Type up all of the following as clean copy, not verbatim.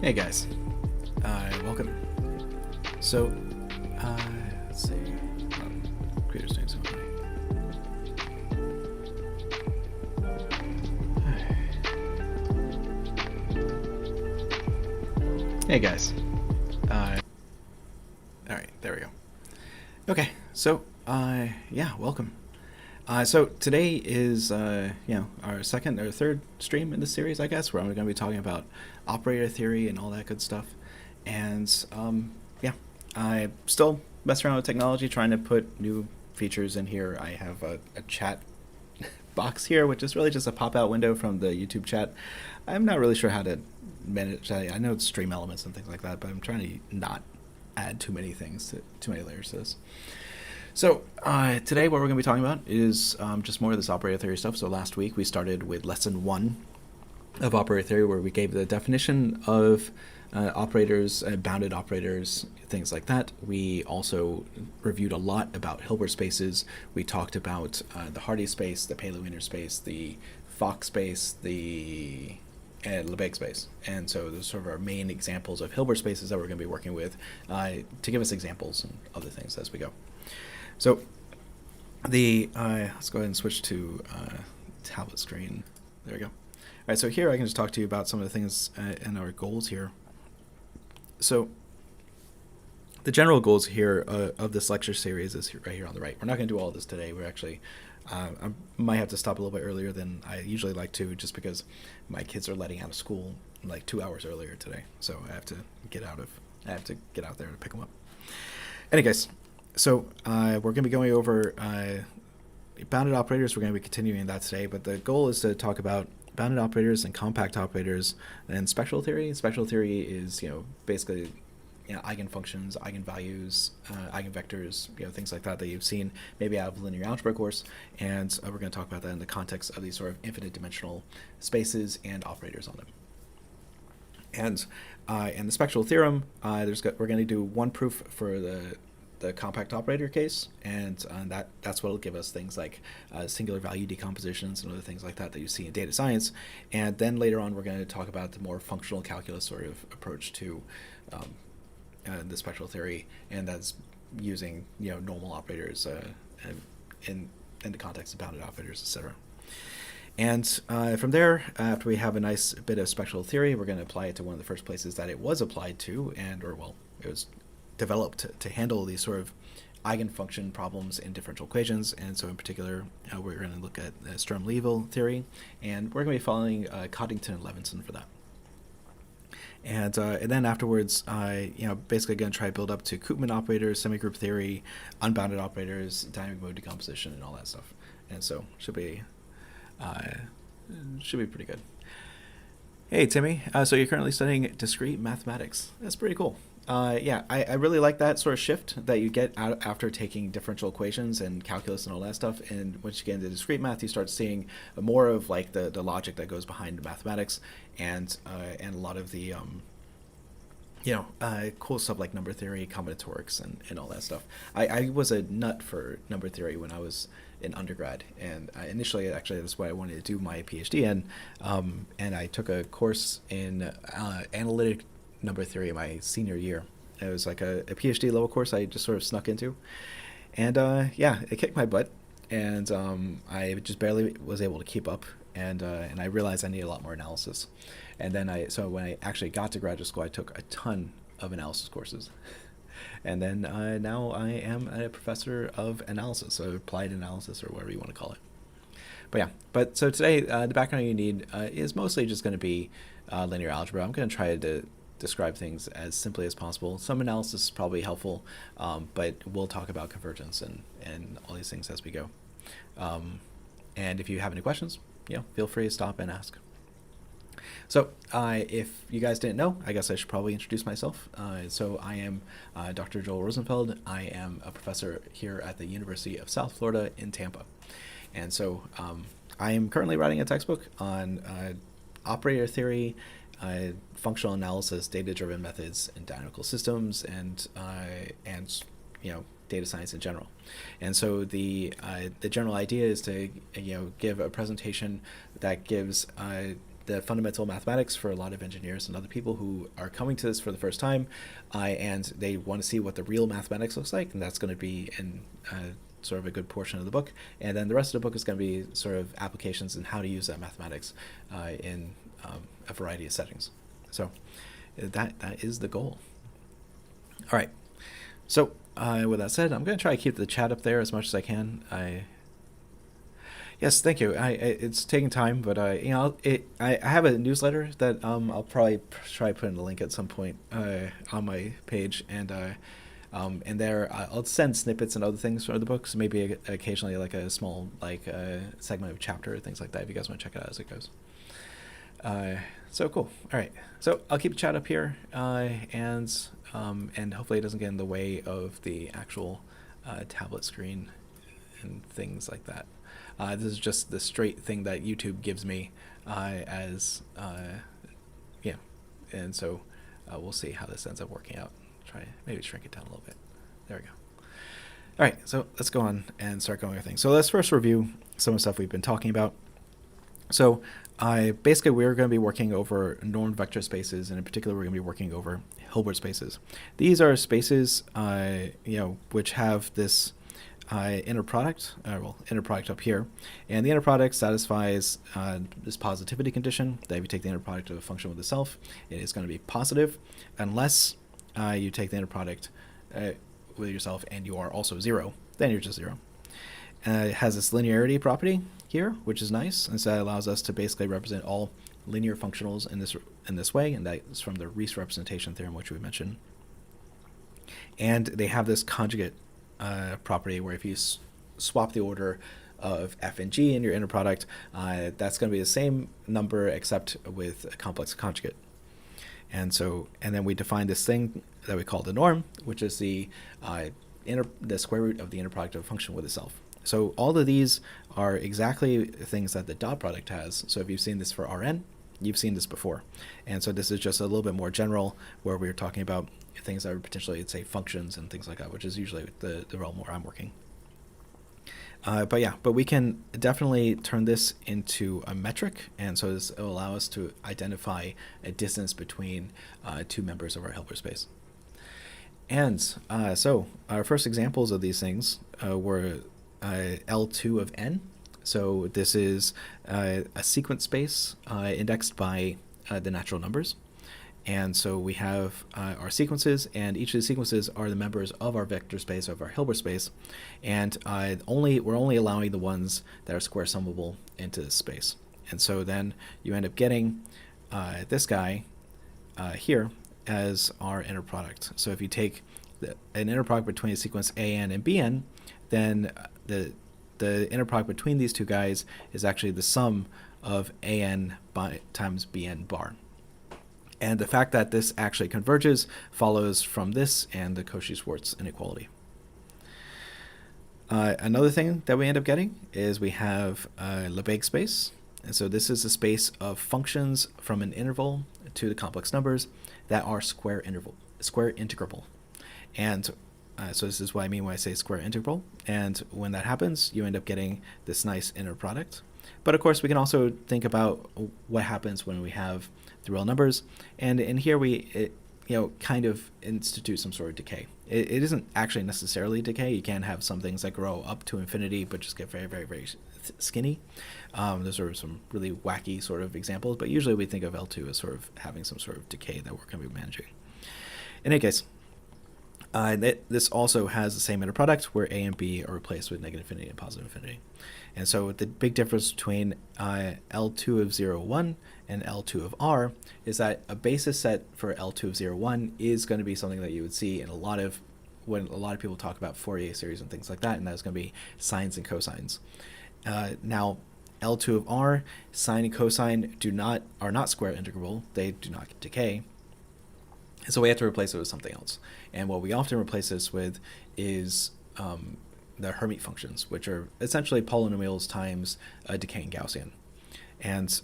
Hey guys, welcome. So, let's see. Creator's doing something. Hey guys. All right, there we go. Okay, so, yeah, welcome. So today is, our second or third stream in this series, I guess, where I'm going to be talking about operator theory and all that good stuff. And yeah, I still mess around with technology, trying to put new features in here. I have a chat box here, which is really just a pop-out window from the YouTube chat. I'm not really sure how to manage. I know it's stream elements and things like that, but I'm trying to not add too many things, too many layers to this. So today what we're going to be talking about is just more of this operator theory stuff. So last week we started with lesson 1 of operator theory, where we gave the definition of operators, bounded operators, things like that. We also reviewed a lot about Hilbert spaces. We talked about the Hardy space, the Paley-Wiener space, the Fock space, the Lebesgue space. And so those are sort of our main examples of Hilbert spaces that we're going to be working with to give us examples and other things as we go. So let's go ahead and switch to tablet screen. There we go. All right, so here I can just talk to you about some of the things and our goals here. So the general goals here of this lecture series is right here on the right. We're not going to do all this today. We're actually, I might have to stop a little bit earlier than I usually like to, just because my kids are letting out of school like 2 hours earlier today. So I have to get out there to pick them up. Anyways, so we're going to be going over bounded operators. We're going to be continuing that today, but the goal is to talk about bounded operators and compact operators and spectral theory. Spectral theory is, basically, eigenfunctions, eigenvalues, eigenvectors, things like that you've seen maybe out of linear algebra course, and we're going to talk about that in the context of these sort of infinite dimensional spaces and operators on them. And in the spectral theorem, we're going to do one proof for the compact operator case, and that's what will give us things like singular value decompositions and other things like that you see in data science. And then later on we're going to talk about the more functional calculus sort of approach to the spectral theory, and that's using normal operators in the context of bounded operators, etc. And from there, after we have a nice bit of spectral theory, we're going to apply it to one of the first places that it was applied to, it was developed to handle these sort of eigenfunction problems in differential equations. And so in particular, we're going to look at Sturm-Liouville theory, and we're going to be following Coddington and Levinson for that. And then afterwards, basically going to try to build up to Koopman operators, semigroup theory, unbounded operators, dynamic mode decomposition, and all that stuff. And so should be pretty good. Hey, Timmy. So you're currently studying discrete mathematics. That's pretty cool. I really like that sort of shift that you get out after taking differential equations and calculus and all that stuff. And once you get into discrete math, you start seeing more of like the logic that goes behind mathematics, and a lot of the cool stuff like number theory, combinatorics, and all that stuff. I was a nut for number theory when I was in undergrad, and initially actually that's what I wanted to do my PhD in, and I took a course in analytic number theory my senior year. It was like a PhD level course I just sort of snuck into, and it kicked my butt, and I just barely was able to keep up, and I realized I needed a lot more analysis. And then so when I actually got to graduate school, I took a ton of analysis courses. And then now I am a professor of analysis, so applied analysis or whatever you want to call it. But so today the background you need is mostly just going to be linear algebra. I'm going to try to describe things as simply as possible. Some analysis is probably helpful, but we'll talk about convergence and all these things as we go. And if you have any questions, feel free to stop and ask. So if you guys didn't know, I guess I should probably introduce myself. So I am Dr. Joel Rosenfeld. I am a professor here at the University of South Florida in Tampa. And so I am currently writing a textbook on operator theory, functional analysis, data-driven methods, and dynamical systems, and data science in general. And so the general idea is to give a presentation that gives the fundamental mathematics for a lot of engineers and other people who are coming to this for the first time, and they want to see what the real mathematics looks like, and that's going to be in sort of a good portion of the book. And then the rest of the book is going to be sort of applications and how to use that mathematics in a variety of settings. So that is the goal. All right. So with that said, I'm going to try to keep the chat up there as much as I can. Yes, thank you. It's taking time, but I have a newsletter that I'll probably try to put in a link at some point on my page, and there I'll send snippets and other things from the books. Maybe occasionally like a small segment of chapter, things like that. If you guys want to check it out as it goes. So cool. All right. So I'll keep the chat up here, and hopefully it doesn't get in the way of the actual tablet screen and things like that. This is just the straight thing that YouTube gives me and so we'll see how this ends up working out. Try maybe shrink it down a little bit. There we go. All right, so let's go on and start going with things. So let's first review some of the stuff we've been talking about. So basically we're going to be working over normed vector spaces, and in particular we're going to be working over Hilbert spaces. These are spaces which have this inner product up here, and the inner product satisfies this positivity condition that if you take the inner product of a function with itself, it is going to be positive, unless you take the inner product with yourself and you are also 0, then you're just 0. It has this linearity property here, which is nice, and so that allows us to basically represent all linear functionals in this way, and that is from the Riesz representation theorem, which we mentioned. And they have this conjugate property where if you swap the order of f and g in your inner product, that's going to be the same number except with a complex conjugate. And then we define this thing that we call the norm, which is the square root of the inner product of a function with itself. So all of these are exactly things that the dot product has. So if you've seen this for Rn, you've seen this before. And so this is just a little bit more general, where we're talking about things that are potentially, say, functions and things like that, which is usually the realm where I'm working. But we can definitely turn this into a metric, and so this will allow us to identify a distance between two members of our Hilbert space. And so our first examples of these things were L2 of n. So this is a sequence space indexed by the natural numbers. And so we have our sequences, and each of the sequences are the members of our vector space, of our Hilbert space, and we're only allowing the ones that are square summable into this space. And so then you end up getting this guy here as our inner product. So if you take an inner product between the sequence an and bn, then the inner product between these two guys is actually the sum of an times bn bar. And the fact that this actually converges follows from this and the Cauchy-Schwarz inequality. Another thing that we end up getting is we have Lebesgue space. And so this is a space of functions from an interval to the complex numbers that are square integrable. And so this is what I mean when I say square integral. And when that happens, you end up getting this nice inner product. But of course, we can also think about what happens when we have the real numbers, and in here we kind of institute some sort of decay. It isn't actually necessarily decay. You can have some things that grow up to infinity but just get very, very, very skinny. Those are some really wacky sort of examples, but usually we think of L2 as sort of having some sort of decay that we're going to be managing. In any case, this also has the same inner product where a and b are replaced with negative infinity and positive infinity. And so the big difference between L2 of 0, 1 and L2 of R is that a basis set for L2 of 0, 1 is going to be something that you would see in when a lot of people talk about Fourier series and things like that, and that's going to be sines and cosines. Now, L2 of R, sine and cosine are not square integrable. They do not decay. And so we have to replace it with something else. And what we often replace this with is the Hermite functions, which are essentially polynomials times a decaying Gaussian. And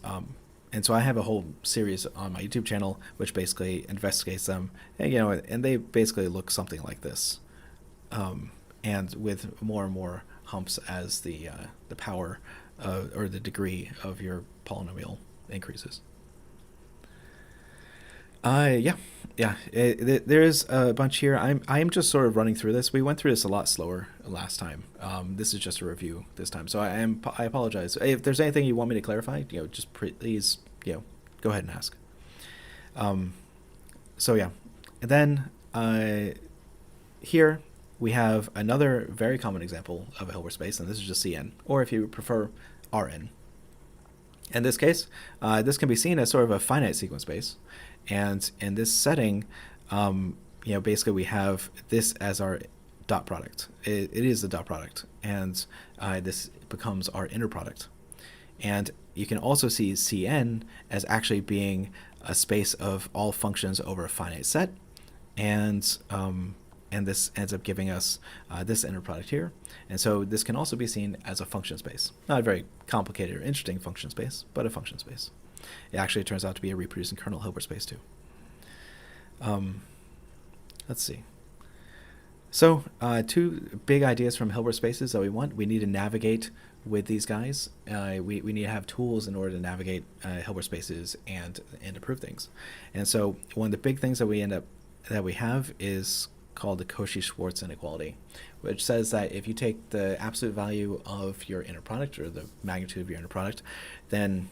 so I have a whole series on my YouTube channel which basically investigates them, and they basically look something like this, and with more and more humps as the power or the degree of your polynomial increases. There's a bunch here. I'm just sort of running through this. We went through this a lot slower last time. This is just a review this time, so I apologize. If there's anything you want me to clarify, just please, go ahead and ask. So yeah, and then here we have another very common example of a Hilbert space, and this is just Cn, or if you prefer, Rn. In this case, this can be seen as sort of a finite sequence space. And in this setting, basically we have this as our dot product. It is the dot product, and this becomes our inner product. And you can also see Cn as actually being a space of all functions over a finite set, and this ends up giving us this inner product here. And so this can also be seen as a function space. Not a very complicated or interesting function space, but a function space. It actually turns out to be a reproducing kernel Hilbert space too. Let's see. So two big ideas from Hilbert spaces that we want. We need to navigate with these guys. We need to have tools in order to navigate Hilbert spaces and to prove things. And so one of the big things that we have is called the Cauchy-Schwarz inequality, which says that if you take the absolute value of your inner product, or the magnitude of your inner product, then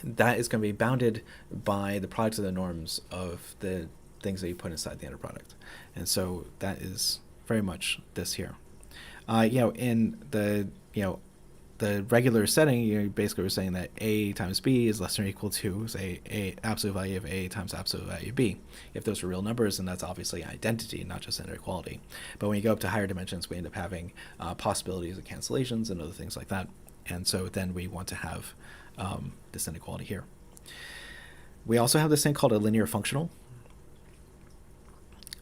that is going to be bounded by the product of the norms of the things that you put inside the inner product. And so that is very much this here. In the regular setting, you basically were saying that a times b is less than or equal to, say, a absolute value of a times absolute value of b. If those are real numbers, then that's obviously identity, not just inequality. But when you go up to higher dimensions, we end up having possibilities of cancellations and other things like that. And so then we want to have this inequality here. We also have this thing called a linear functional.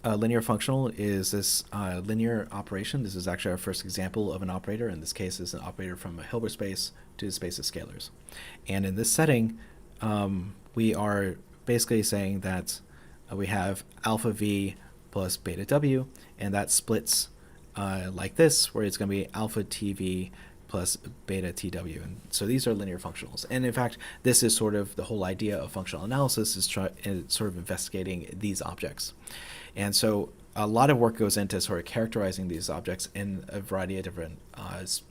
A linear functional is this linear operation. This is actually our first example of an operator. In this case, it's an operator from a Hilbert space to the space of scalars. And in this setting, we are basically saying that we have alpha v plus beta w, and that splits like this, where it's going to be alpha tv plus beta tw. And so these are linear functionals. And in fact, this is sort of the whole idea of functional analysis, is sort of investigating these objects. And so a lot of work goes into sort of characterizing these objects in a variety of different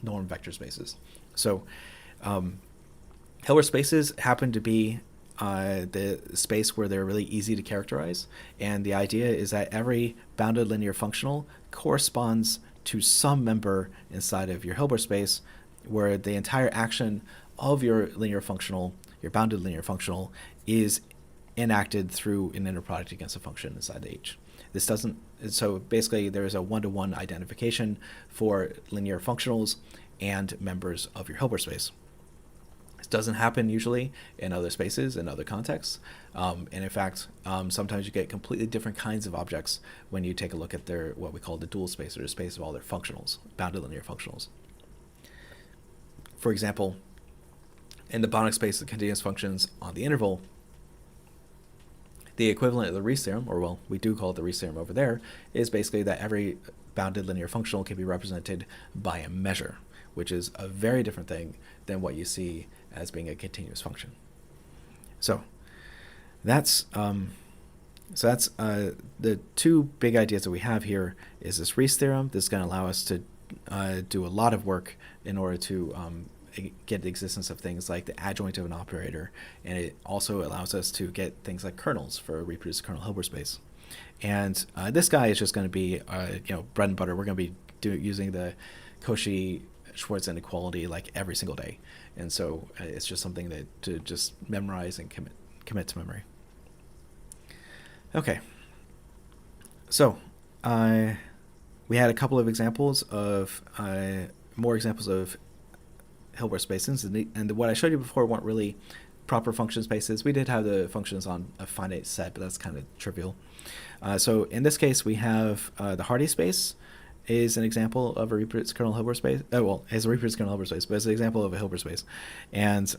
norm vector spaces. So Hilbert spaces happen to be the space where they're really easy to characterize. And the idea is that every bounded linear functional corresponds to some member inside of your Hilbert space, where the entire action of your linear functional, your bounded linear functional, is enacted through an inner product against a function inside the H. This doesn't, so basically there is a one-to-one identification for linear functionals and members of your Hilbert space. This doesn't happen usually in other spaces, in other contexts. And in fact, sometimes you get completely different kinds of objects when you take a look at their, what we call the dual space, or the space of all their functionals, bounded linear functionals. For example, in the bounded space of continuous functions on the interval, the equivalent of the Riesz theorem, or well, we do call it the Riesz theorem over there, is basically that every bounded linear functional can be represented by a measure, which is a very different thing than what you see as being a continuous function. So that's the two big ideas that we have here is this Riesz theorem. This is going to allow us to do a lot of work in order to get the existence of things like the adjoint of an operator, and it also allows us to get things like kernels for a reproduced kernel Hilbert space. And this guy is just going to be bread and butter. We're going to be using the Cauchy-Schwarz inequality like every single day, and so it's just something that to just memorize and commit to memory. Okay, so we had a couple of examples of more examples of Hilbert spaces, and what I showed you before weren't really proper function spaces. We did have the functions on a finite set, but that's kind of trivial. So in this case, we have the Hardy space is an example of a reproduced kernel Hilbert space. It's a reproduced kernel Hilbert space, but it's an example of a Hilbert space. And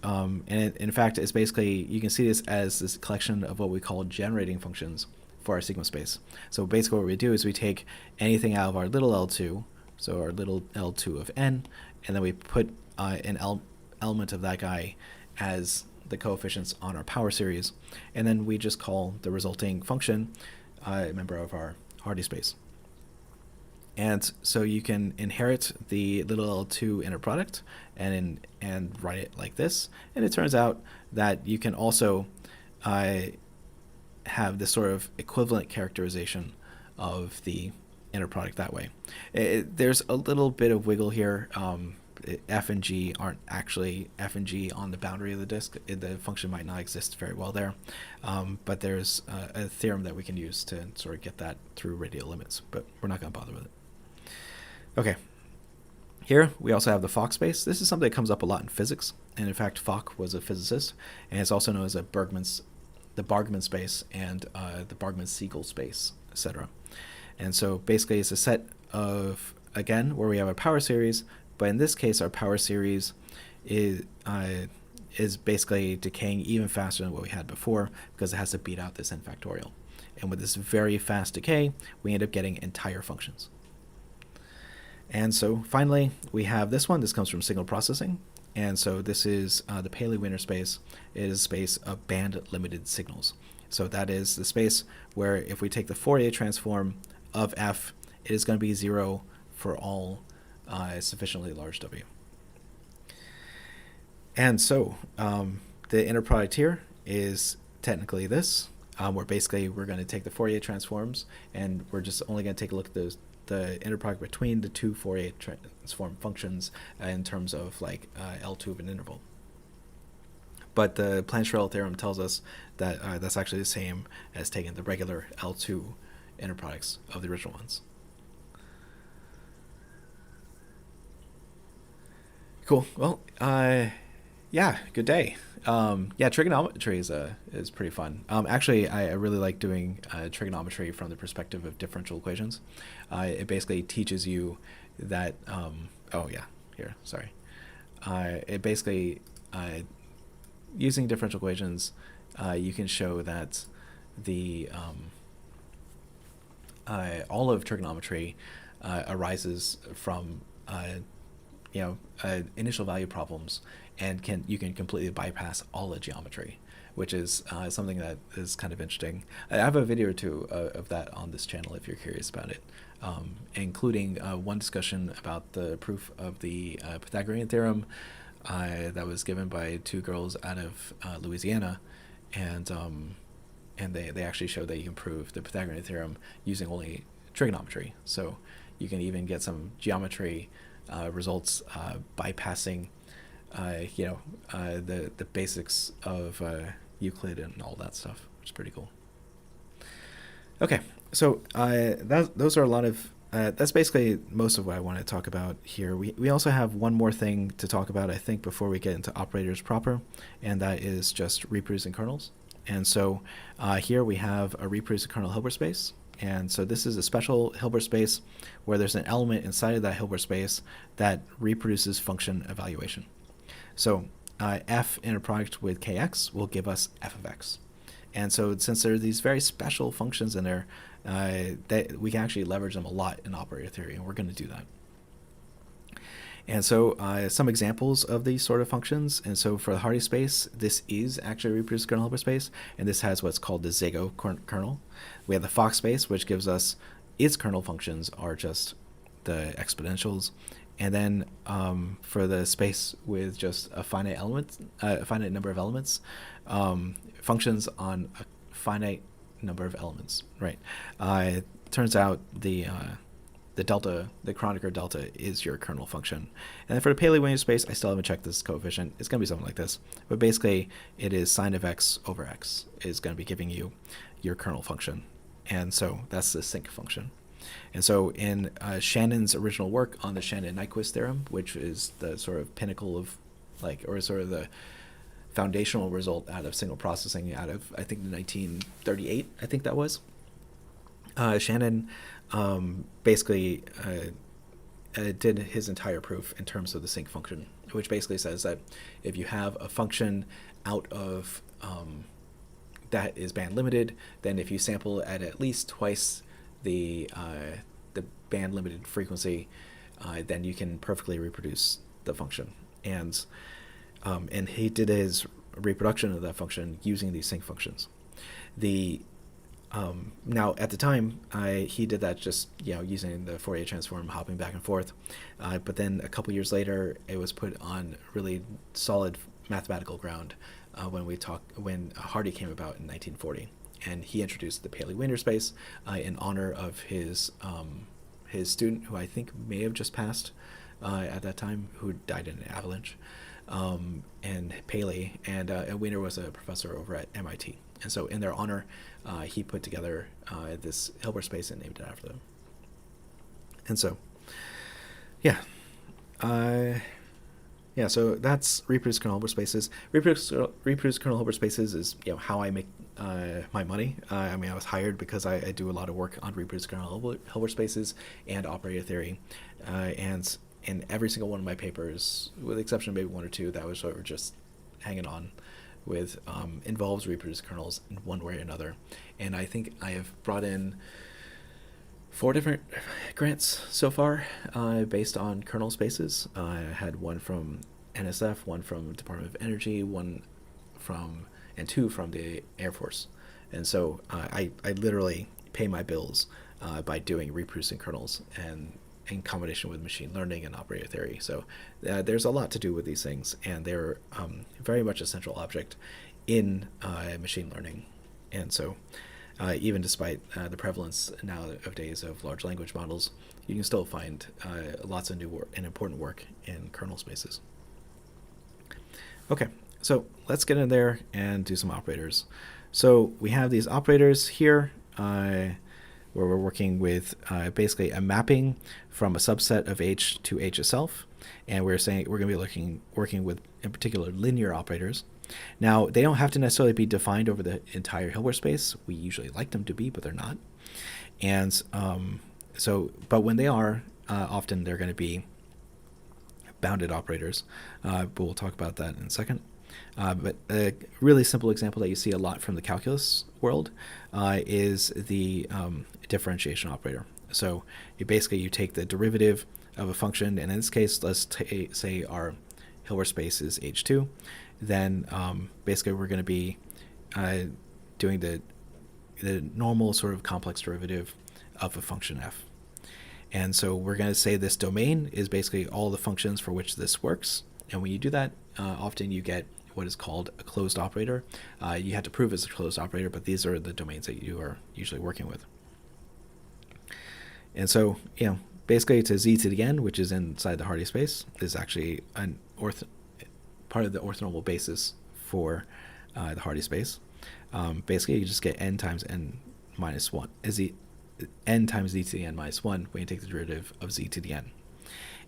in fact, it's basically, you can see this as this collection of what we call generating functions for our sequence space. So basically what we do is we take anything out of our little L2, so our little L2 of n, and then we put an element of that guy as the coefficients on our power series, and then we just call the resulting function a member of our Hardy space. And so you can inherit the little L2 inner product and write it like this. And it turns out that you can also have this sort of equivalent characterization of the inner product that way. There's a little bit of wiggle here. F and G aren't actually F and G on the boundary of the disk. The function might not exist very well there, but there's a theorem that we can use to sort of get that through radial limits, but we're not going to bother with it. Okay, here we also have the Fock space. This is something that comes up a lot in physics, and in fact Fock was a physicist, and it's also known as the Bargmann space and the Bargmann-Siegel space, etc. And so basically it's a set of, again, where we have a power series, but in this case our power series is basically decaying even faster than what we had before because it has to beat out this n factorial. And with this very fast decay, we end up getting entire functions. And so finally, we have this one. This comes from signal processing. And so this is the Paley-Wiener space. It is a space of band-limited signals. So that is the space where if we take the Fourier transform of f, it is going to be 0 for all sufficiently large w. And so the inner product here is technically this, where basically we're going to take the Fourier transforms, and we're just only going to take a look at the inner product between the two Fourier transform functions in terms of like L2 of an interval. But the Plancherel theorem tells us that that's actually the same as taking the regular L2 inner products of the original ones. Cool. Well, yeah, good day. Yeah, trigonometry is pretty fun. Actually, I really like doing trigonometry from the perspective of differential equations. It basically teaches you that. Oh yeah, here. Sorry. It basically using differential equations, you can show that the all of trigonometry arises from initial value problems, and you can completely bypass all the geometry, which is something that is kind of interesting. I have a video or two of that on this channel if you're curious about it, including one discussion about the proof of the Pythagorean theorem that was given by two girls out of Louisiana, and they actually showed that you can prove the Pythagorean theorem using only trigonometry. So you can even get some geometry results bypassing the basics of Euclid and all that stuff, which is pretty cool. Okay, so those are a lot of that's basically most of what I want to talk about here. We also have one more thing to talk about, I think, before we get into operators proper, and that is just reproducing kernels. And so here we have a reproducing kernel Hilbert space. And so this is a special Hilbert space where there's an element inside of that Hilbert space that reproduces function evaluation. So f inner product with kx will give us f of x. And so since there are these very special functions in there, that we can actually leverage them a lot in operator theory, and we're going to do that. And so some examples of these sort of functions. And so for the Hardy space, this is actually a reproduced kernel Hilbert space, and this has what's called the Zago kernel. We have the Fock space, which gives us its kernel functions are just the exponentials. And then for the space with just a finite number of elements, functions on a finite number of elements, right? It turns out the Kronecker delta is your kernel function. And then for the Paley-Wiener space, I still haven't checked this coefficient. It's going to be something like this. But basically, it is sine of x over x is going to be giving you your kernel function. And so that's the sinc function. And so in Shannon's original work on the Shannon-Nyquist theorem, which is the sort of pinnacle of, or sort of the foundational result out of signal processing out of, I think, 1938, I think that was. Shannon basically did his entire proof in terms of the sinc function, which basically says that if you have a function out of that is band limited, then if you sample at least twice the band limited frequency, then you can perfectly reproduce the function. And he did his reproduction of that function using these sinc functions. Now at the time, he did that just using the Fourier transform, hopping back and forth. But then a couple years later, it was put on really solid mathematical ground when Hardy came about in 1940, and he introduced the Paley-Wiener space in honor of his student, who I think may have just passed at that time, who died in an avalanche. And Paley and Wiener was a professor over at MIT. And so in their honor, he put together this Hilbert space and named it after them. And so, so that's reproduced kernel Hilbert spaces. Reproduced kernel Hilbert spaces is how I make my money. I was hired because I do a lot of work on reproduced kernel Hilbert spaces and operator theory. And in every single one of my papers, with the exception of maybe one or two that was sort of just hanging on with, involves reproduced kernels in one way or another. And I think I have brought in 4 different grants so far based on kernel spaces. I had one from NSF, one from Department of Energy, and 2 from the Air Force. And so I literally pay my bills by doing reproducing kernels and in combination with machine learning and operator theory. So there's a lot to do with these things, and they're very much a central object in machine learning. And so even despite the prevalence nowadays of large language models, you can still find lots of new work and important work in kernel spaces. Okay, so let's get in there and do some operators. So we have these operators here where we're working with basically a mapping from a subset of H to H itself. And we're saying we're going to be working with, in particular, linear operators. Now, they don't have to necessarily be defined over the entire Hilbert space. We usually like them to be, but they're not. And but when they are, often they're going to be bounded operators. But we'll talk about that in a second. But a really simple example that you see a lot from the calculus world is the differentiation operator. So you take the derivative of a function, and in this case, let's say our Hilbert space is H2. Then basically we're going to be doing the normal sort of complex derivative of a function f. And so we're going to say this domain is basically all the functions for which this works. And when you do that, often you get what is called a closed operator. You have to prove it's a closed operator, but these are the domains that you are usually working with. And so, basically to z to the n, which is inside the Hardy space, is actually part of the orthonormal basis for the Hardy space. Basically, you just get n times n minus 1, n times z to the n minus 1 when you take the derivative of z to the n.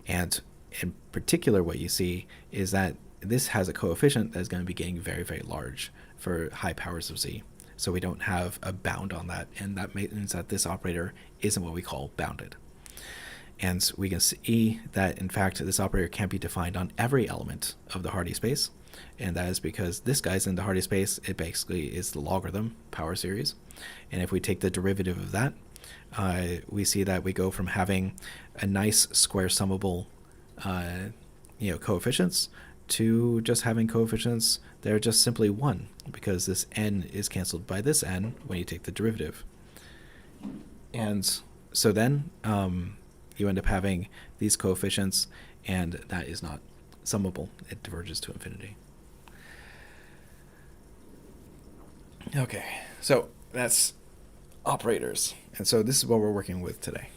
And in particular, what you see is that this has a coefficient that is going to be getting very, very large for high powers of z. So we don't have a bound on that, and that means that this operator isn't what we call bounded. And we can see that, in fact, this operator can't be defined on every element of the Hardy space, and that is because this guy's in the Hardy space. It basically is the logarithm power series, and if we take the derivative of that, we see that we go from having a nice square summable coefficients to just having coefficients that are just simply 1, because this n is canceled by this n when you take the derivative. And so then you end up having these coefficients, and that is not summable. It diverges to infinity. Okay, so that's operators. And so this is what we're working with today.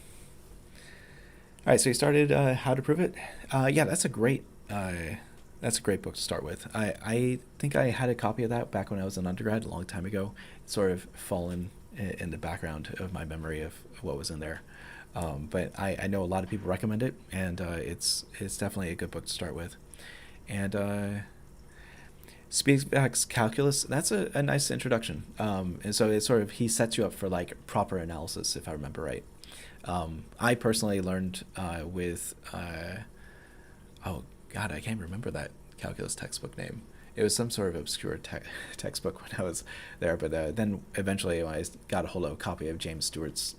All right, so you started how to prove it. That's a great book to start with. I think I had a copy of that back when I was an undergrad a long time ago. It's sort of fallen in the background of my memory of what was in there. But I know a lot of people recommend it, and it's definitely a good book to start with. And Speedback's calculus, that's a nice introduction. And so it's sort of, he sets you up for like proper analysis, if I remember right. I personally learned with, oh God, I can't remember that calculus textbook name. It was some sort of obscure textbook when I was there, but then eventually I got a hold of a copy of James Stewart's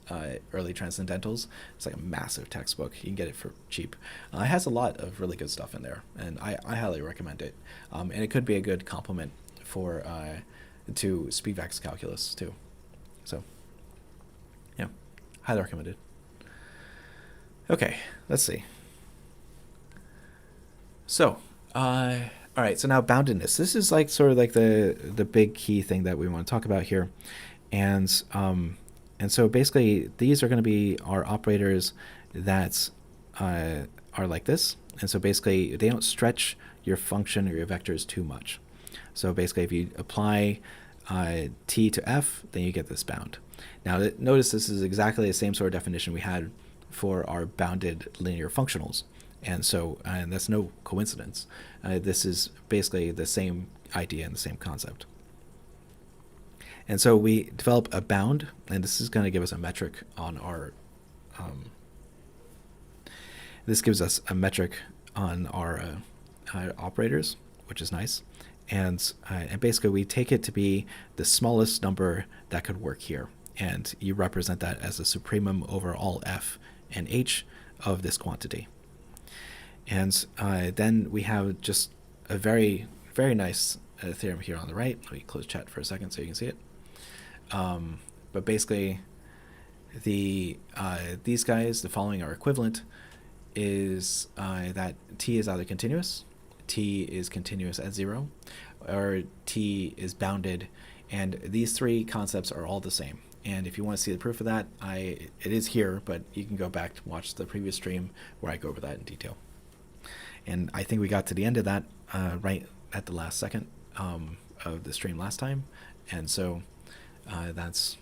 Early Transcendentals. It's like a massive textbook. You can get it for cheap. It has a lot of really good stuff in there, and I highly recommend it. And it could be a good complement for to SpeedVax calculus too. So yeah, highly recommended. Okay, let's see. So all right, so now boundedness. This is like sort of like the big key thing that we want to talk about here. And so basically these are going to be our operators that are like this. And so basically they don't stretch your function or your vectors too much. So basically if you apply t to f, then you get this bound. Now notice this is exactly the same sort of definition we had for our bounded linear functionals. And so and that's no coincidence. This is basically the same idea and the same concept. And so we develop a bound, and this is going to give us a metric on our this gives us a metric on our operators, which is nice. And basically we take it to be the smallest number that could work here. And you represent that as the supremum over all f and h of this quantity. And then we have just a very, very nice theorem here on the right. Let me close chat for a second so you can see it. But basically, these guys, the following are equivalent, is that t is either continuous, t is continuous at 0, or t is bounded, and these three concepts are all the same. And if you want to see the proof of that, it is here, but you can go back to watch the previous stream where I go over that in detail. And I think we got to the end of that right at the last second of the stream last time, and so that's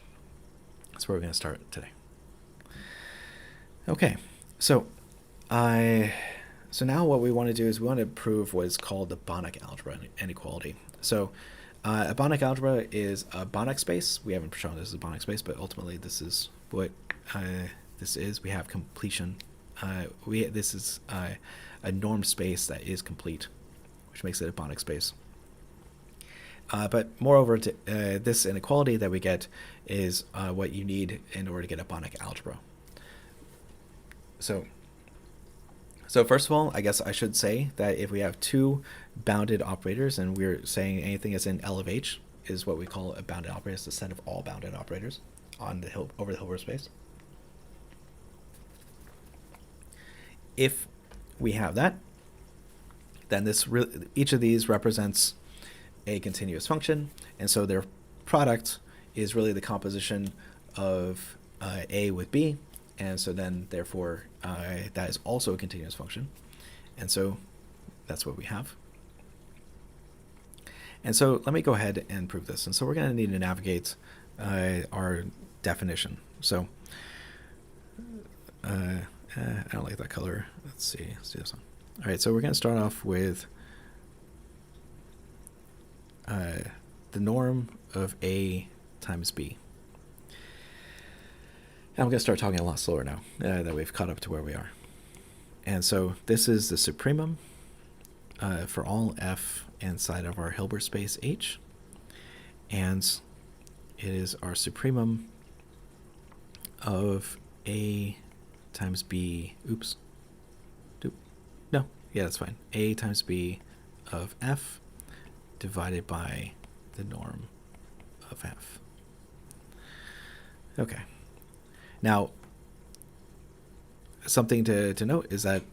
where we're going to start today. Okay, so now what we want to do is we want to prove what is called the Banach algebra inequality. So a Banach algebra is a Banach space. We haven't shown this as a Banach space, but ultimately this is what this is. We have completion. This is a norm space that is complete, which makes it a Banach space. But moreover, this inequality that we get is what you need in order to get a Banach algebra. So first of all, I guess I should say that if we have two bounded operators, and we're saying anything that's in L of H is what we call a bounded operator. It's the set of all bounded operators on the over the Hilbert space. If we have that, then each of these represents a continuous function, and so their product is really the composition of A with B, and so then therefore that is also a continuous function, and so that's what we have. And so let me go ahead and prove this. And so we're going to need to navigate our definition. So I don't like that color. Let's see. Let's do this one. All right, so we're going to start off with the norm of A times B. And I'm going to start talking a lot slower now that we've caught up to where we are. And so this is the supremum for all f inside of our Hilbert space H. And it is our supremum of A times B. Oops. No. Yeah, that's fine. A times B of f divided by the norm of f. Okay. Now, something to note is that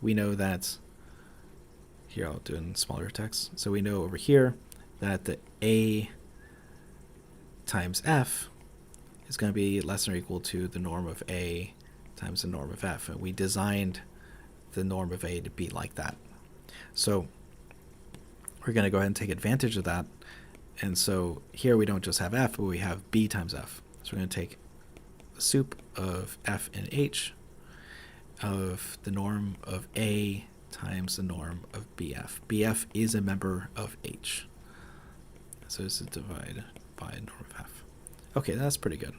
we know that, here I'll do it in smaller text, so we know over here that the A times f is going to be less than or equal to the norm of A times the norm of f, and we designed the norm of A to be like that. So we're going to go ahead and take advantage of that, and so here we don't just have f, but we have B times f. So we're going to take the sup of f and h of the norm of A times the norm of BF. BF is a member of H. So this is divided by norm of f. Okay, that's pretty good.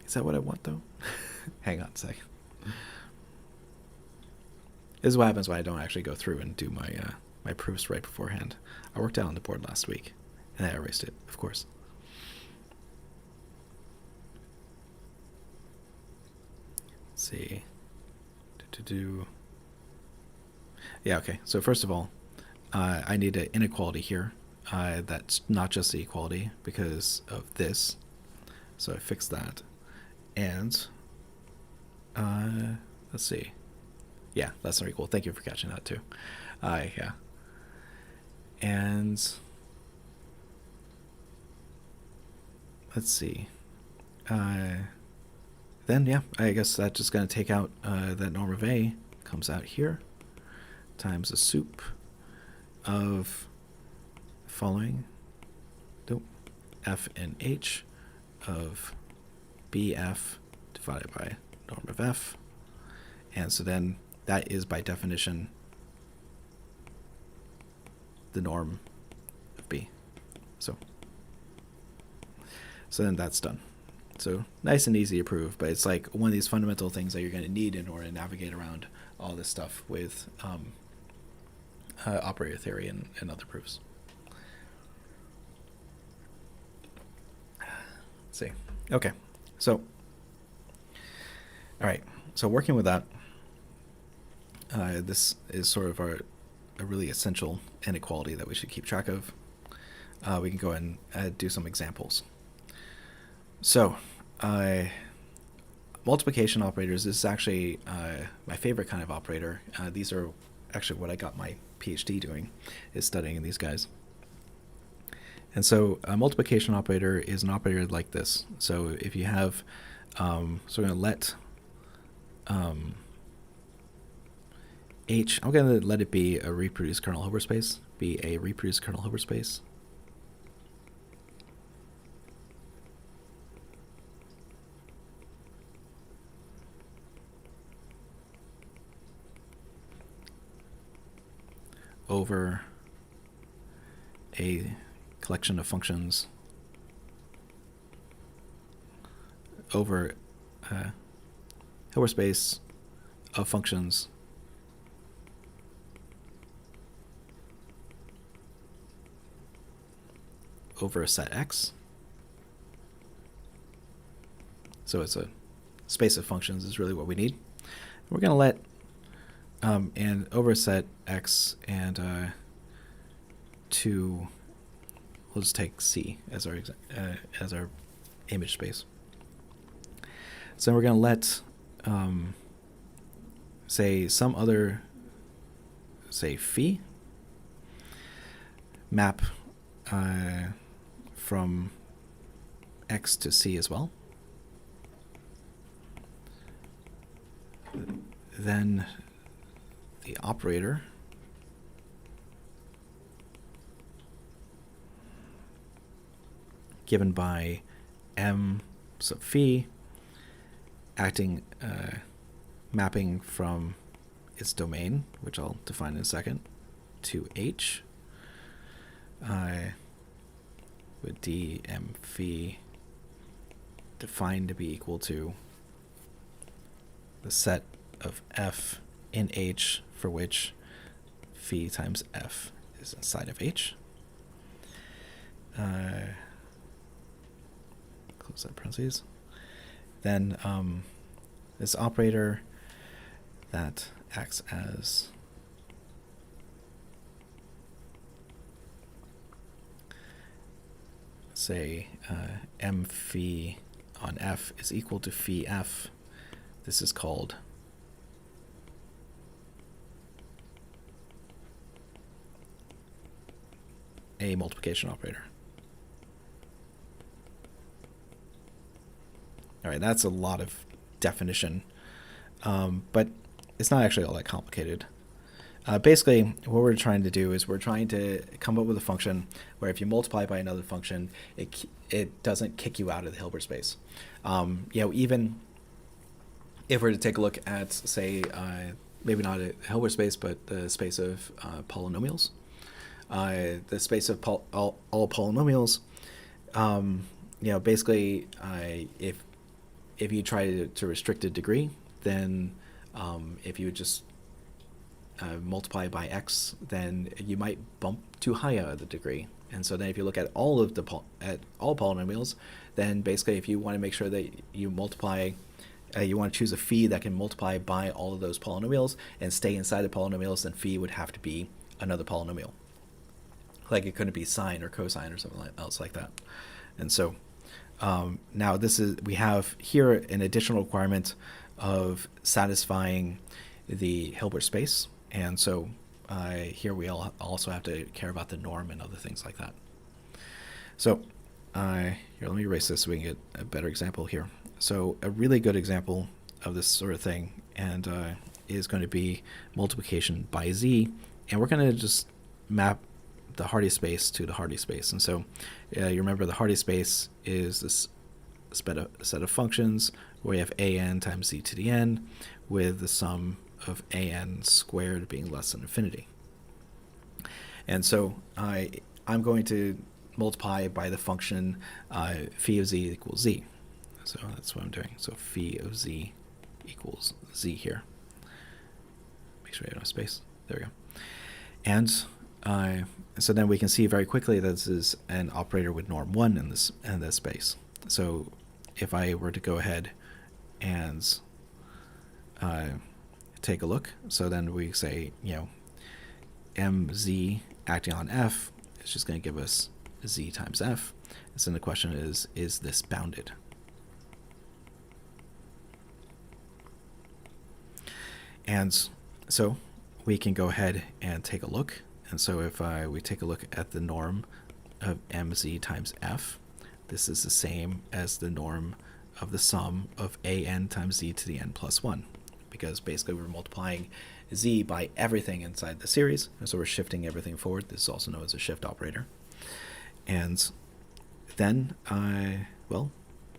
Is that what I want, though? Hang on a second. This is what happens when I don't actually go through and do my proofs right beforehand. I worked out on the board last week, and I erased it, of course. Let's see. Yeah, okay. So first of all, I need an inequality here. That's not just the equality because of this. So I fixed that. And let's see. Yeah, that's not equal. Thank you for catching that too. Yeah. And let's see. Then, yeah, I guess that's just going to take out that norm of A comes out here times the soup of the following, f and h of bf divided by norm of f. And so then that is by definition the norm of b. So then that's done. So nice and easy to prove, but it's like one of these fundamental things that you're going to need in order to navigate around all this stuff with operator theory and other proofs. Let's see. Okay, so all right, so working with that, this is sort of a really essential inequality that we should keep track of. We can go ahead and do some examples. So, multiplication operators, this is actually my favorite kind of operator. These are actually what I got my PhD doing, is studying these guys. And so a multiplication operator is an operator like this. So if you have, so we're going to let H, I'm going to let it be a reproduced kernel Hilbert space, be a reproduced kernel Hilbert space. Over a collection of functions over Hilbert space of functions over a set X. So it's a space of functions is really what we need. We're going to let and over a set X and we'll just take C as our image space. So we're going to let say some other, say phi, map from X to C as well. Then the operator given by M sub phi acting mapping from its domain, which I'll define in a second, to H with D M phi defined to be equal to the set of F in H for which phi times F is inside of H. Close that parentheses. Then this operator that acts as say M phi on F is equal to phi F. This is called a multiplication operator. All right, that's a lot of definition, but it's not actually all that complicated. Basically, what we're trying to do is we're trying to come up with a function where if you multiply by another function, it doesn't kick you out of the Hilbert space. Even if we're to take a look at, say, maybe not a Hilbert space, but the space of polynomials, the space of all polynomials, basically, if you try to restrict a degree, then if you would just multiply by x, then you might bump too high out of the degree. And so then if you look at all of all polynomials, then basically if you want to make sure that you multiply you want to choose a phi that can multiply by all of those polynomials and stay inside the polynomials, then phi would have to be another polynomial. Like it couldn't be sine or cosine or something else like that. And so now we have here an additional requirement of satisfying the Hilbert space. And so here we also have to care about the norm and other things like that. So here, let me erase this so we can get a better example here. So a really good example of this sort of thing and is going to be multiplication by z. And we're going to just map the Hardy space to the Hardy space. And so you remember the Hardy space is this set of functions where you have an times z to the n with the sum of an squared being less than infinity. And so I'm going to multiply by the function phi of z equals z. So that's what I'm doing. So phi of z equals z here. Make sure you have enough space. There we go. And so then we can see very quickly that this is an operator with norm 1 in this space. So if I were to go ahead and take a look, so then we say, mz acting on f is just going to give us z times f. And so the question is this bounded? And so we can go ahead and take a look. And so if we take a look at the norm of mz times f, this is the same as the norm of the sum of an times z to the n plus 1, because basically we're multiplying z by everything inside the series, and so we're shifting everything forward. This is also known as a shift operator. And then, well,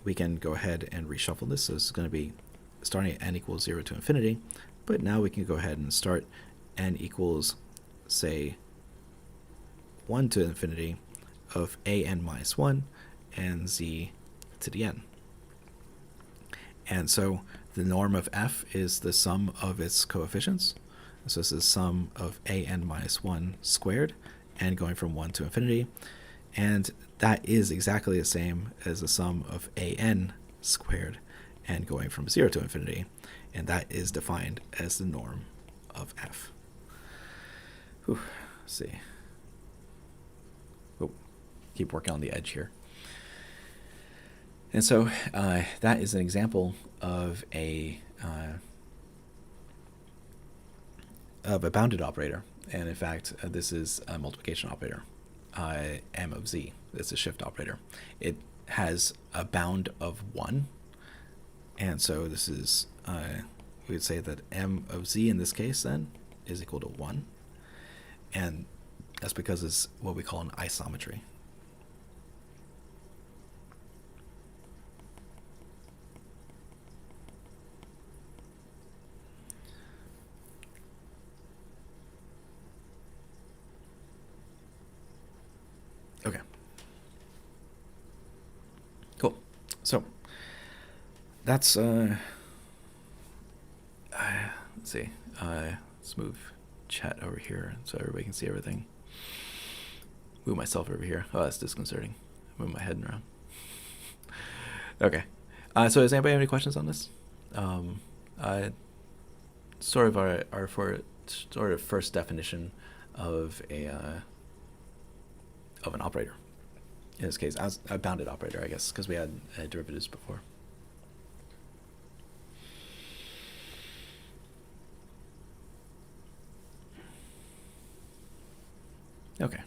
we can go ahead and reshuffle this. So this is going to be starting at n equals 0 to infinity, but now we can go ahead and start n equals, say, 1 to infinity of an minus 1 and z to the n. And so the norm of f is the sum of its coefficients. So this is the sum of an minus 1 squared, and going from 1 to infinity. And that is exactly the same as the sum of an squared and going from 0 to infinity. And that is defined as the norm of f. Let's see. Oh, keep working on the edge here. And so that is an example of a bounded operator. And in fact, this is a multiplication operator, m of z. It's a shift operator. It has a bound of 1. And so this is, we would say that m of z in this case then is equal to 1. And that's because it's what we call an isometry. Okay. Cool. So that's let's see. Let's move chat over here so everybody can see everything. Move myself over here. Oh, that's disconcerting. Move my head around. Okay. So does anybody have any questions on this? Sort of our first definition of an operator. In this case, as a bounded operator, I guess, because we had derivatives before. Okay.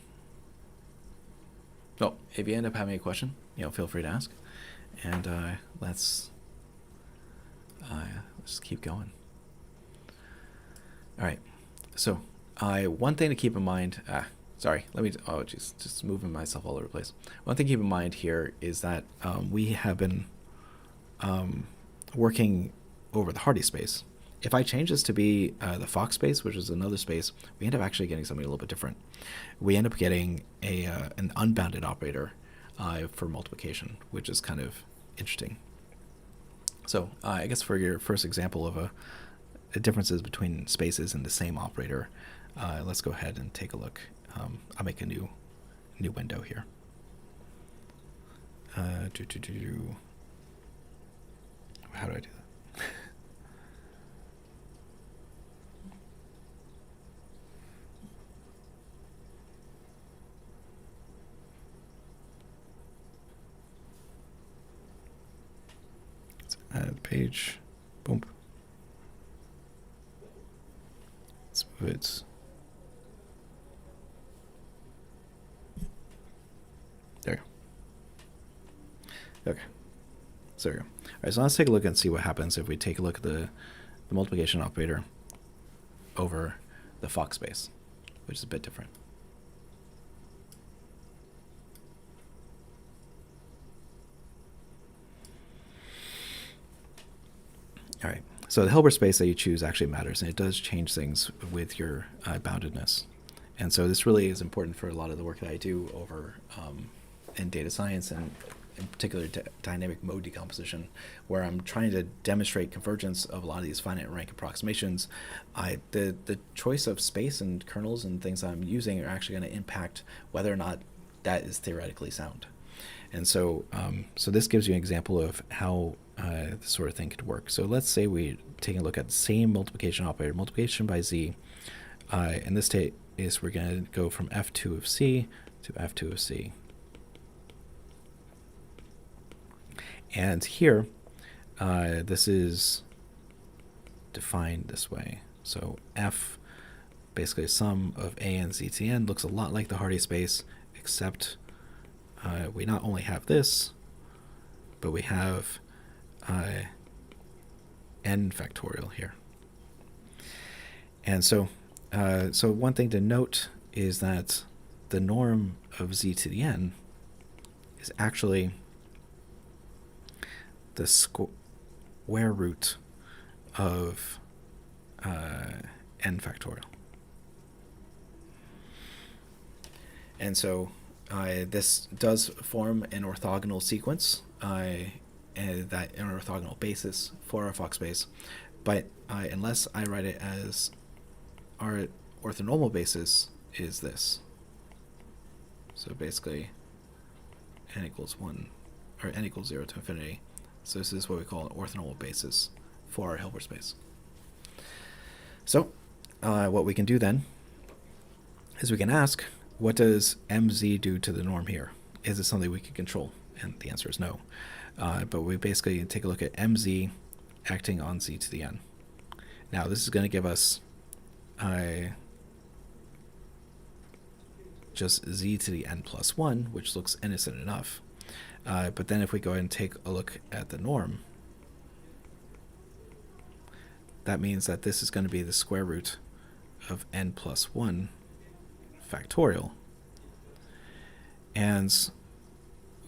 Well, if you end up having a question, feel free to ask, and let's keep going. All right. So, one thing to keep in mind. Sorry, let me. Oh, geez, just moving myself all over the place. One thing to keep in mind here is that we have been working over the Hardy space. If I change this to be the Fock space, which is another space, we end up actually getting something a little bit different. We end up getting an unbounded operator for multiplication, which is kind of interesting. So I guess for your first example of the differences between spaces in the same operator, let's go ahead and take a look. I'll make a new window here. How do I do that? Let's add the page. Boom. Let's move it. There. Okay. So there we go. All right, so let's take a look and see what happens if we take a look at the multiplication operator over the Fock space, which is a bit different. All right, so the Hilbert space that you choose actually matters, and it does change things with your boundedness. And so this really is important for a lot of the work that I do over in data science, and in particular dynamic mode decomposition, where I'm trying to demonstrate convergence of a lot of these finite rank approximations. The choice of space and kernels and things that I'm using are actually going to impact whether or not that is theoretically sound. And so, so this gives you an example of how this sort of thing could work. So let's say we take a look at the same multiplication operator, multiplication by z. In this case, we're going to go from f2 of c to f2 of c. And here, this is defined this way. So f, basically a sum of a and z to the n, looks a lot like the Hardy space, except we not only have this, but we have n factorial here. And so, so one thing to note is that the norm of z to the n is actually the square root of n factorial. And so this does form an orthogonal sequence, and that an orthogonal basis for our Fock space, but unless I write it as our orthonormal basis is this. So basically n equals 1, or n equals 0 to infinity. So this is what we call an orthonormal basis for our Hilbert space. So what we can do then is we can ask, what does mz do to the norm here? Is it something we can control? And the answer is no. But we basically take a look at mz acting on z to the n. Now this is going to give us just z to the n plus 1, which looks innocent enough. But then if we go ahead and take a look at the norm, that means that this is going to be the square root of n plus 1 factorial. And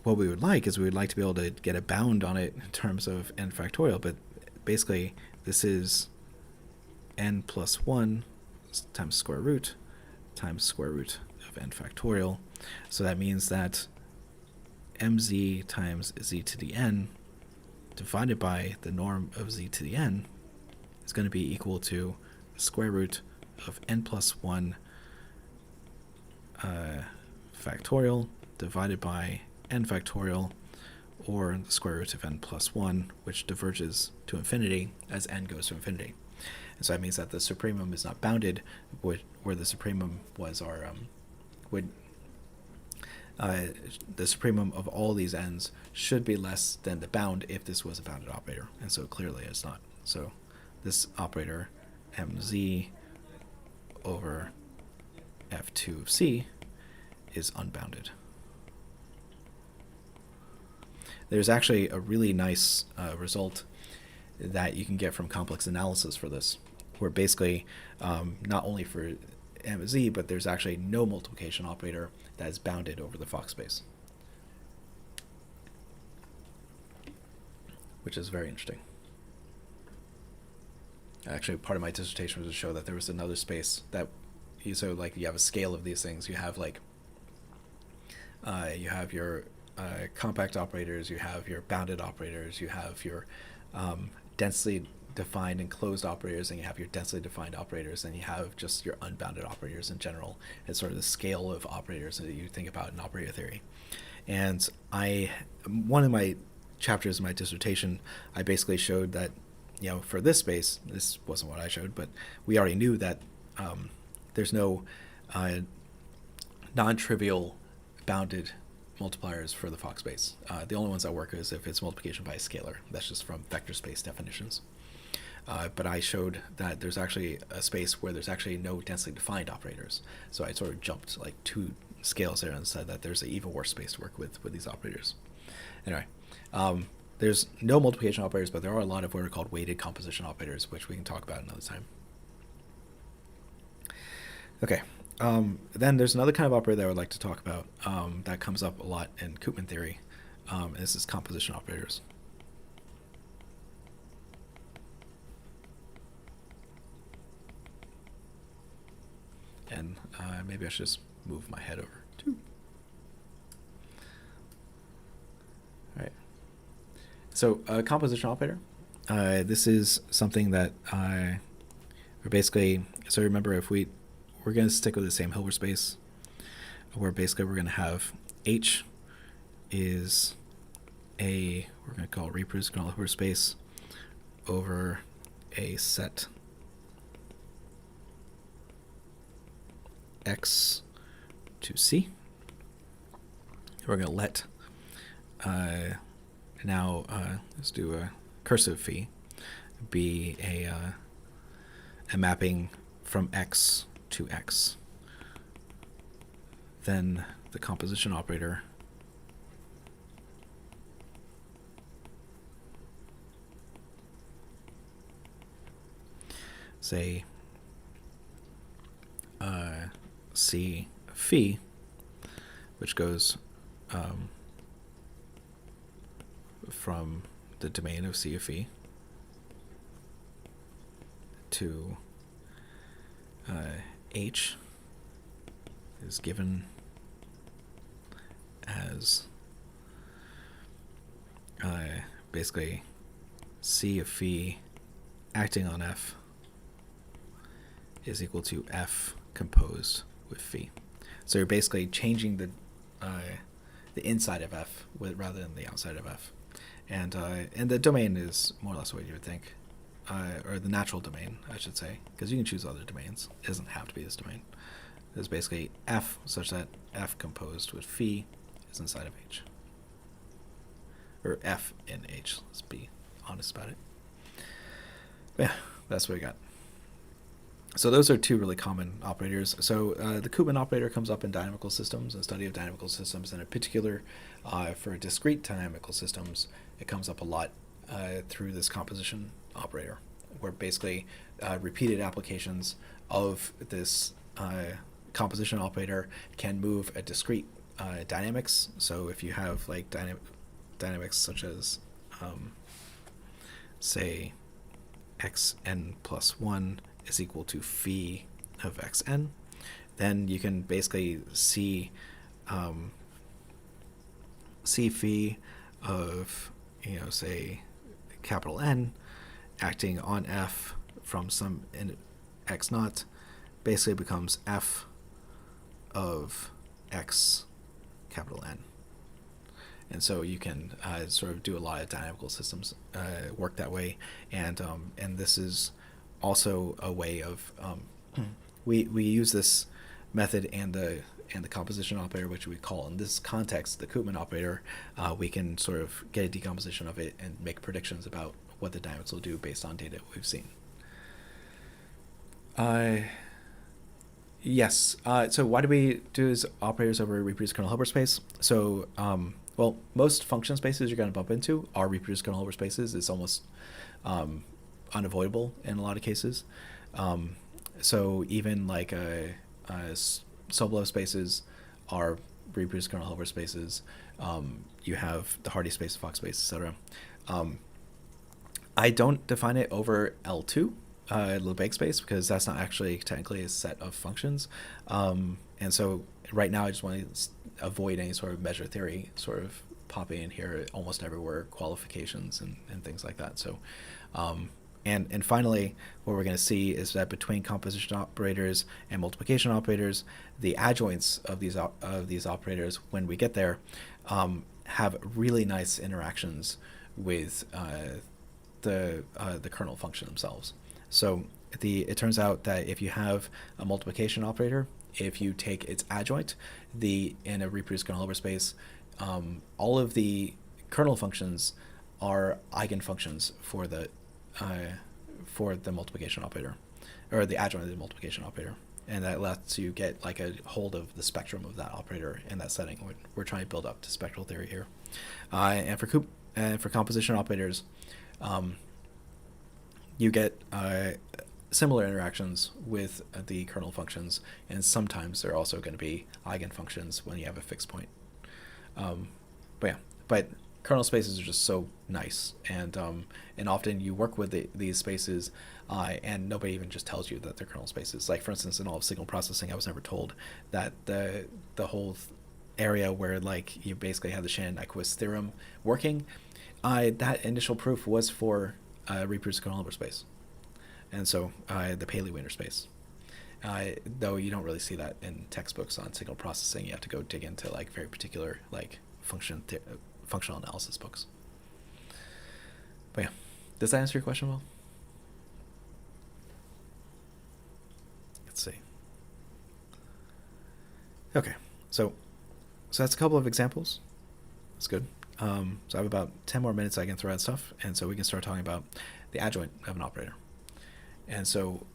what we would like is we would like to be able to get a bound on it in terms of n factorial, but basically this is n plus 1 times square root of n factorial. So that means that mz times z to the n divided by the norm of z to the n is going to be equal to the square root of n plus 1 factorial divided by n factorial, or the square root of n plus 1, which diverges to infinity as n goes to infinity. And so that means that the supremum is not bounded, where the supremum was our the supremum of all these n's should be less than the bound if this was a bounded operator, and so clearly it's not. So this operator mz over f2 of c is unbounded. There's actually a really nice result that you can get from complex analysis for this, where basically not only for mz, but there's actually no multiplication operator that is bounded over the Fock space, which is very interesting. Actually, part of my dissertation was to show that there was another space that so like you have a scale of these things. You have like you have your compact operators, you have your bounded operators, you have your densely defined and closed operators, and you have your densely defined operators, and you have just your unbounded operators in general. It's sort of the scale of operators that you think about in operator theory. And one of my chapters in my dissertation, I basically showed that for this space, this wasn't what I showed, but we already knew that there's no non-trivial bounded multipliers for the Fock space. The only ones that work is if it's multiplication by a scalar. That's just from vector space definitions. But I showed that there's actually a space where there's actually no densely defined operators. So I sort of jumped like 2 scales there and said that there's an even worse space to work with these operators. Anyway, there's no multiplication operators, but there are a lot of what are called weighted composition operators, which we can talk about another time. Okay, then there's another kind of operator that I would like to talk about that comes up a lot in Koopman theory. And this is composition operators. And maybe I should just move my head over too. All right. So composition operator. This is something that we're basically. So remember, if we're going to stick with the same Hilbert space, where basically we're going to have H is we're going to call reproducible Hilbert space over a set X to C. We're going to let now let's do a cursive phi be a mapping from X to X. Then the composition operator say C phi, which goes from the domain of C of phi to H is given as basically C of phi acting on F is equal to F composed with phi. So you're basically changing the inside of F rather than the outside of F. And the domain is more or less what you would think, or the natural domain, I should say, because you can choose other domains. It doesn't have to be this domain. It's basically F such that F composed with phi is inside of H. Or F in H, let's be honest about it. Yeah, that's what we got. So those are 2 really common operators. So the Koopman operator comes up in dynamical systems and study of dynamical systems, and in particular for discrete dynamical systems, it comes up a lot through this composition operator, where basically repeated applications of this composition operator can move a discrete dynamics. So if you have like dynamics such as say xn plus 1 is equal to phi of xn, then you can basically see phi of, say capital N acting on F from some x naught basically becomes F of x capital N. And so you can sort of do a lot of dynamical systems work that way, and this is also a way of we use this method and the composition operator, which we call in this context the Koopman operator. We can sort of get a decomposition of it and make predictions about what the dynamics will do based on data we've seen. Yes. So why do we do these operators over reproducible kernel Hilbert space? So well, most function spaces you're going to bump into are reproducible kernel Hilbert spaces. It's almost unavoidable in a lot of cases. So even like Sobolev spaces are reproducible kernel Hilbert spaces. You have the Hardy space, Fock space, etc. I don't define it over L2, Lebesgue space, because that's not actually technically a set of functions. And so right now I just want to avoid any sort of measure theory sort of popping in here almost everywhere, qualifications and things like that. So and finally, what we're going to see is that between composition operators and multiplication operators, the adjoints of these operators, when we get there, have really nice interactions with the kernel function themselves. So it turns out that if you have a multiplication operator, if you take its adjoint, in a reproduced kernel over space, all of the kernel functions are eigenfunctions for the multiplication operator, or the adjoint of the multiplication operator, and that lets you get like a hold of the spectrum of that operator in that setting. We're trying to build up to spectral theory here, and for composition operators, you get similar interactions with the kernel functions, and sometimes they're also going to be eigenfunctions when you have a fixed point. But kernel spaces are just so nice, and often you work with these spaces, and nobody even just tells you that they're kernel spaces. Like, for instance, in all of signal processing, I was never told that the whole area where like you basically have the Shannon-Nyquist theorem working, that initial proof was for reproduced kernel over space, and so the Paley-Wiener space. Though you don't really see that in textbooks on signal processing. You have to go dig into like very particular like functional analysis books. But yeah, does that answer your question well? Let's see. Okay, so that's a couple of examples. That's good. So I have about 10 more minutes I can throw at stuff, and so we can start talking about the adjoint of an operator. And so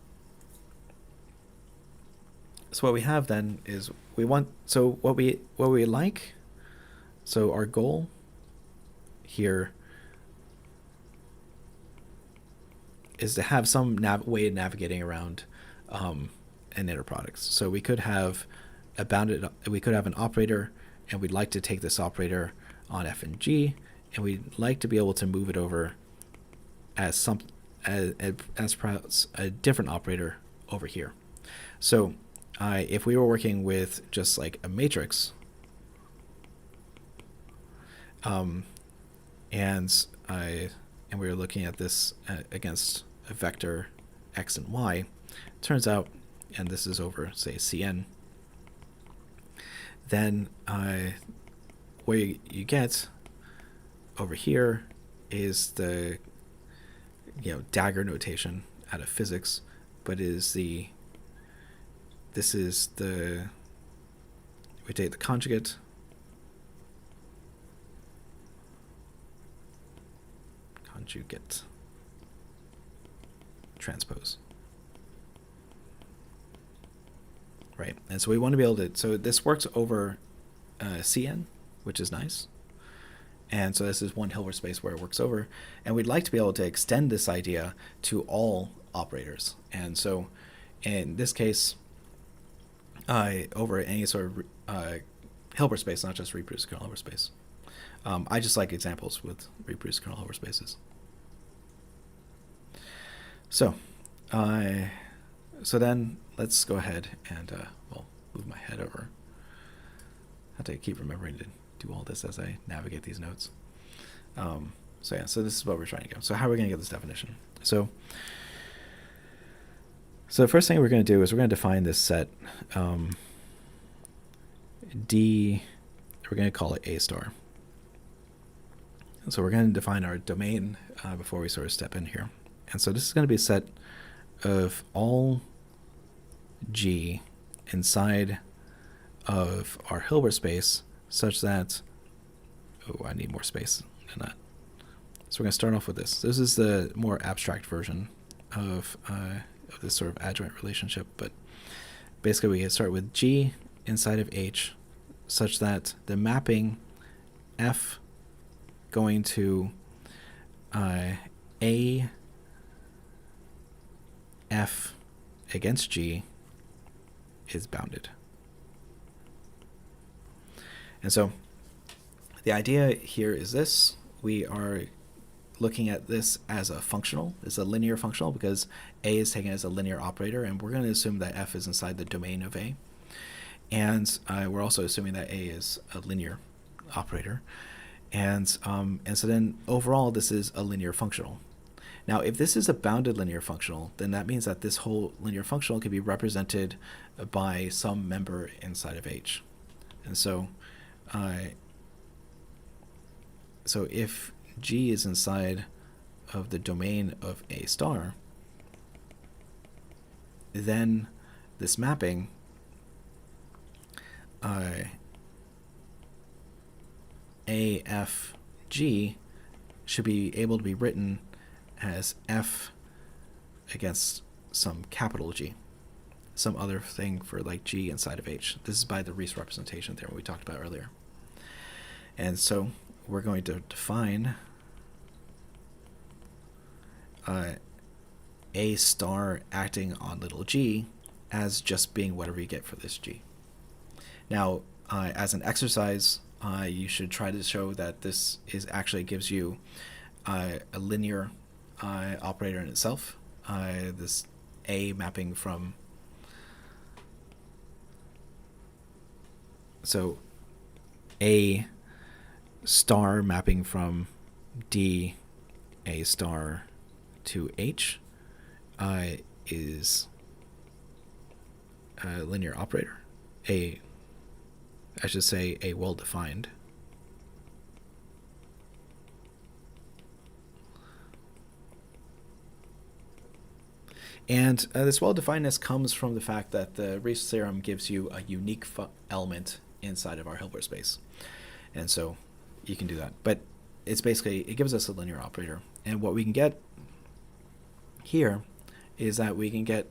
what we have then is what we like. So our goal here is to have some way of navigating around an inner products. So we could have an operator, and we'd like to take this operator on F and G, and we'd like to be able to move it over as perhaps a different operator over here. So if we were working with just like a matrix, and we were looking at this against a vector x and y, it turns out, and this is over say Cn, then what you get over here is the dagger notation out of physics, but we take the conjugate transpose, right? And so we want to be able to, so this works over Cn, which is nice. And so this is one Hilbert space where it works over, and we'd like to be able to extend this idea to all operators. And so in this case, over any sort of Hilbert space, not just reproduced kernel Hilbert space. I just like examples with reproduced kernel Hilbert spaces. So then let's go ahead and move my head over. I have to keep remembering to do all this as I navigate these notes. So this is what we're trying to go. So how are we going to get this definition? So the first thing we're going to do is we're going to define this set D. We're going to call it A star. So we're going to define our domain before we sort of step in here. And so this is going to be a set of all G inside of our Hilbert space such that, I need more space than that. So we're going to start off with this. This is the more abstract version of this sort of adjoint relationship, but basically we start with G inside of H such that the mapping F going to A F against G is bounded. And so the idea here is this. We are looking at this as a functional. It's a linear functional because A is taken as a linear operator, and we're going to assume that F is inside the domain of A. And we're also assuming that A is a linear operator. And so then overall, this is a linear functional. Now, if this is a bounded linear functional, then that means that this whole linear functional can be represented by some member inside of H. And so if G is inside of the domain of A star, then this mapping AFG should be able to be written as F against some capital G, some other thing for like G inside of H. This is by the Reese representation theorem we talked about earlier. And so we're going to define A star acting on little g as just being whatever you get for this G. Now, as an exercise, you should try to show that this is actually gives you a linear operator in itself. This A mapping from, so A star mapping from D A star to H is a linear operator. I should say a well-defined. And this well-definedness comes from the fact that the Reese theorem gives you a unique element inside of our Hilbert space. And so you can do that. But it's basically, it gives us a linear operator. And what we can get here is that we can get,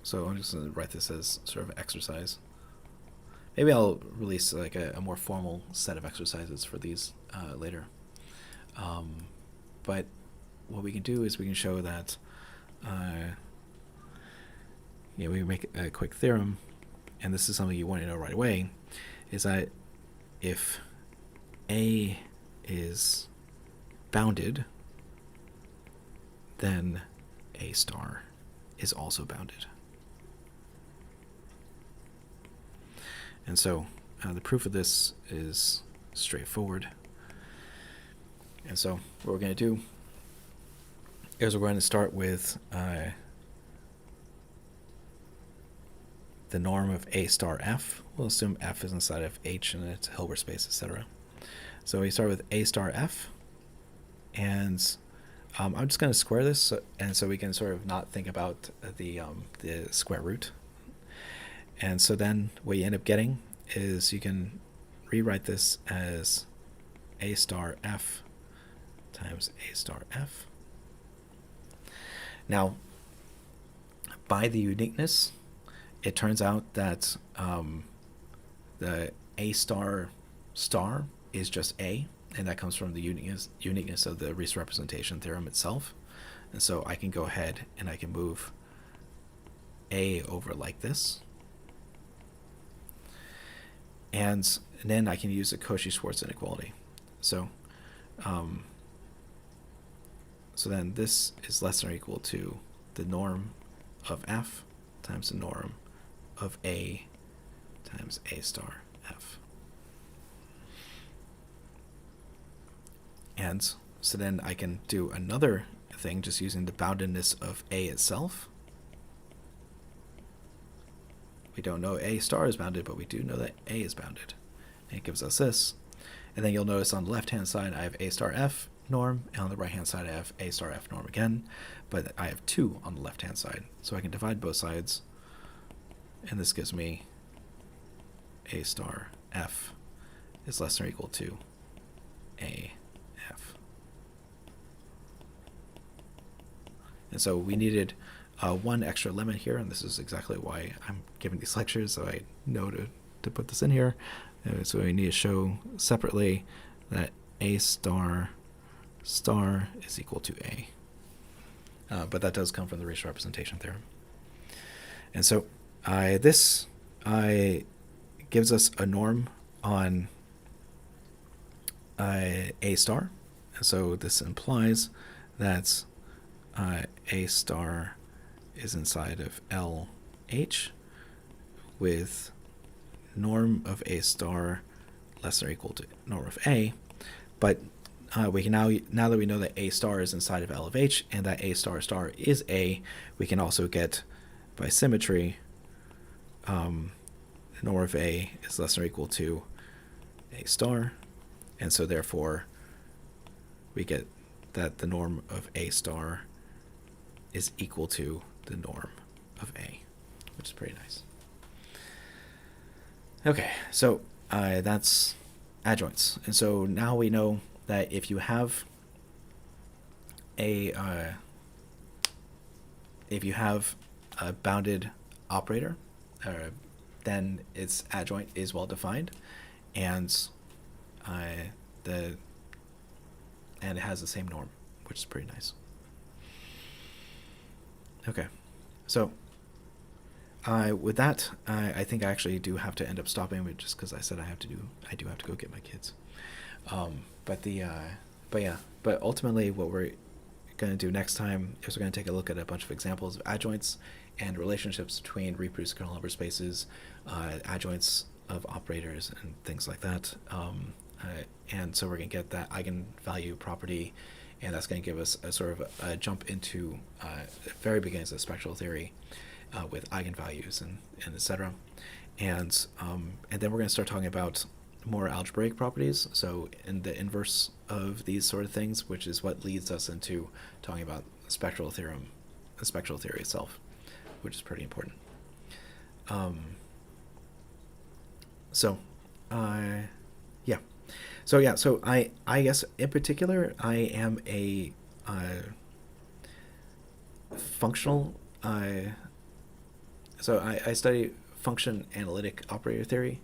so I'm just going to write this as sort of exercise. Maybe I'll release like a more formal set of exercises for these later. But what we can do is we can show that, we can make a quick theorem, and this is something you want to know right away, is that if A is bounded, then A star is also bounded. And so the proof of this is straightforward. And so what we're going to do is we're going to start with the norm of A star F. We'll assume F is inside of H and it's a Hilbert space, etc. So we start with A star F, and I'm just going to square this, and so we can sort of not think about the square root. And so then what you end up getting is you can rewrite this as A star F times A star F. Now, by the uniqueness, it turns out that the A star star is just A, and that comes from the uniqueness of the Reese representation theorem itself. And so I can go ahead and I can move A over like this. And then I can use the Cauchy-Schwarz inequality. So, so then this is less than or equal to the norm of F times the norm of A times A star F. And so then I can do another thing just using the boundedness of A itself. We don't know A star is bounded, but we do know that A is bounded. And it gives us this. And then you'll notice on the left-hand side, I have A star F norm, and on the right-hand side, I have A star F norm again, but I have 2 on the left-hand side. So I can divide both sides, and this gives me A star F is less than or equal to A F. And so we needed one extra limit here, and this is exactly why I'm giving these lectures, so I know to put this in here. So we need to show separately that A star star is equal to A. But that does come from the Reese representation theorem. And so this gives us a norm on A star. And so this implies that A star is inside of LH with norm of A star less than or equal to norm of A. But we can now that we know that A star is inside of L of H and that A star star is A, we can also get by symmetry norm of A is less than or equal to A star, and so therefore we get that the norm of A star is equal to the norm of A, which is pretty nice. Okay, so that's adjoints. And so now we know that if you have a bounded operator, then its adjoint is well defined, and it has the same norm, which is pretty nice. Okay, so with that, I think I actually do have to end up stopping, but just because I said I do have to go get my kids. But ultimately, what we're going to do next time is we're going to take a look at a bunch of examples of adjoints and relationships between reproduced kernel number spaces, adjoints of operators, and things like that. And so we're going to get that eigenvalue property, and that's going to give us a sort of a jump into the very beginnings of spectral theory with eigenvalues and etc. And then we're going to start talking about more algebraic properties, so in the inverse of these sort of things, which is what leads us into talking about the spectral theory itself, which is pretty important. So I guess in particular I am a functional so I study function analytic operator theory,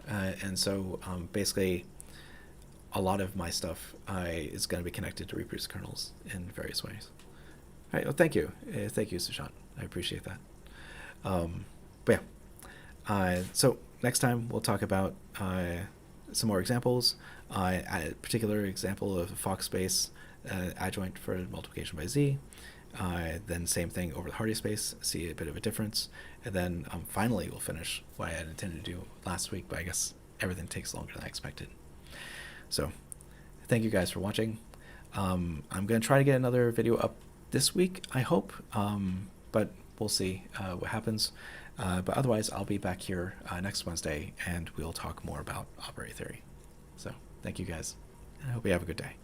and so basically a lot of my stuff is going to be connected to reproduced kernels in various ways. All right, well, thank you, Sushant. I appreciate that. So next time we'll talk about some more examples. A particular example of a Fock space adjoint for multiplication by z. Then same thing over the Hardy space, see a bit of a difference. And then finally we'll finish what I had intended to do last week, but I guess everything takes longer than I expected. So thank you guys for watching. I'm going to try to get another video up this week, I hope, but we'll see what happens. But otherwise, I'll be back here next Wednesday, and we'll talk more about operator theory. So thank you guys, and I hope you have a good day.